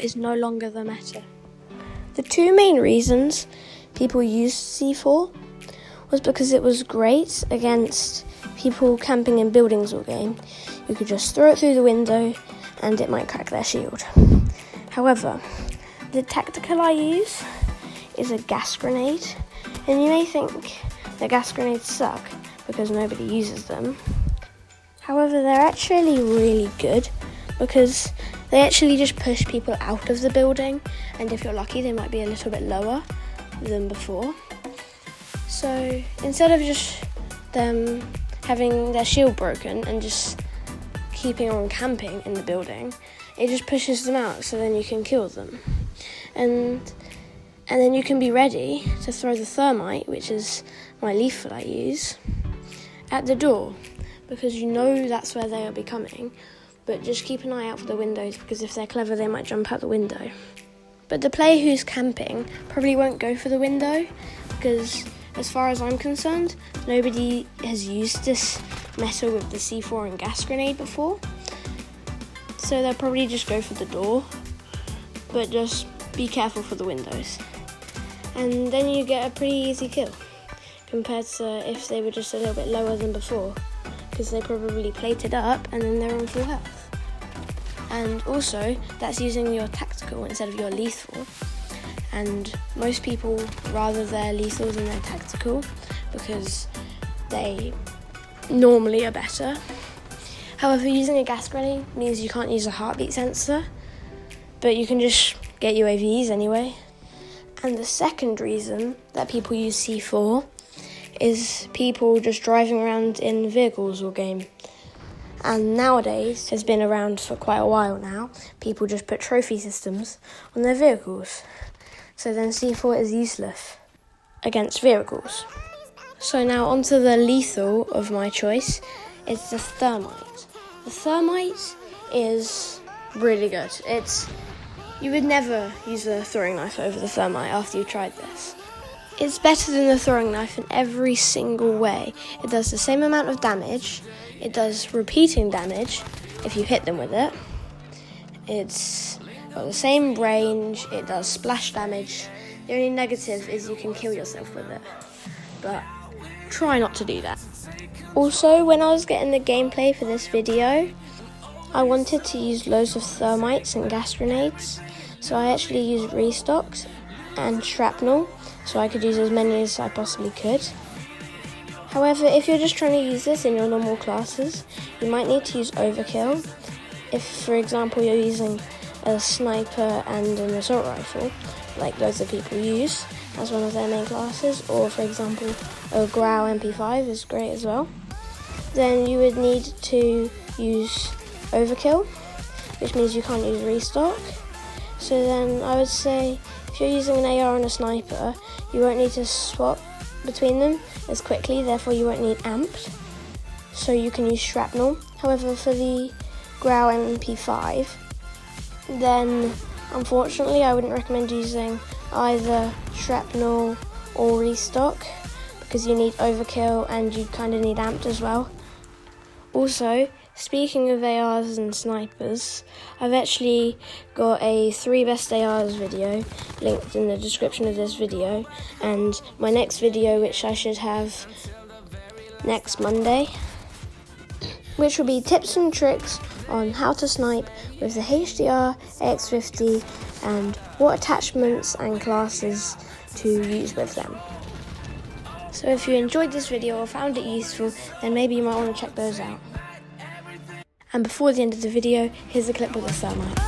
is no longer the meta. The two main reasons people used C4 was because it was great against people camping in buildings all game. You could just throw it through the window and it might crack their shield. However, the tactical I use is a gas grenade, and you may think the gas grenades suck because nobody uses them. However, they're actually really good because they actually just push people out of the building, and if you're lucky they might be a little bit lower than before. So instead of just them having their shield broken and just keeping on camping in the building, it just pushes them out, so then you can kill them. And then you can be ready to throw the thermite, which is my lethal I use, at the door, because you know that's where they will be coming, but just keep an eye out for the windows, because if they're clever they might jump out the window. But the player who's camping probably won't go for the window, because as far as I'm concerned, nobody has used this meta with the C4 and gas grenade before, so they'll probably just go for the door, but just be careful for the windows. And then you get a pretty easy kill, compared to if they were just a little bit lower than before, because they probably plated up and then they're on full health. And also, that's using your tactical instead of your lethal, and most people rather their lethal than their tactical because they normally are better. However, using a gas grenade means you can't use a heartbeat sensor, but you can just get UAVs anyway. And the second reason that people use C4 is people just driving around in vehicles all game. And nowadays, has been around for quite a while now, people just put trophy systems on their vehicles. So then C4 is useless against vehicles. So now onto the lethal of my choice, it's the thermite. The thermite is really good. You would never use a throwing knife over the thermite after you've tried this. It's better than the throwing knife in every single way. It does the same amount of damage. It does repeating damage if you hit them with it. It's got the same range. It does splash damage. The only negative is you can kill yourself with it, but try not to do that. Also, when I was getting the gameplay for this video, I wanted to use loads of thermites and gas grenades, so I actually used restocks and shrapnel, so I could use as many as I possibly could. However, if you're just trying to use this in your normal classes, you might need to use overkill. If, for example, you're using a sniper and an assault rifle, like loads of people use as one of their main classes, or for example, a Grau MP5 is great as well, then you would need to use overkill, which means you can't use restock. So then I would say if you're using an AR and a sniper, you won't need to swap between them as quickly, therefore you won't need amped, so you can use shrapnel. However, for the Grau MP5, then unfortunately I wouldn't recommend using either shrapnel or restock, because you need overkill and you kind of need amped as well. Also, speaking of ARs and snipers, I've actually got a 3 best ARs video linked in the description of this video, and my next video, which I should have next Monday, which will be tips and tricks on how to snipe with the HDR AX50 and what attachments and classes to use with them. So if you enjoyed this video or found it useful, then maybe you might want to check those out. And before the end of the video, here's a clip with the thermite.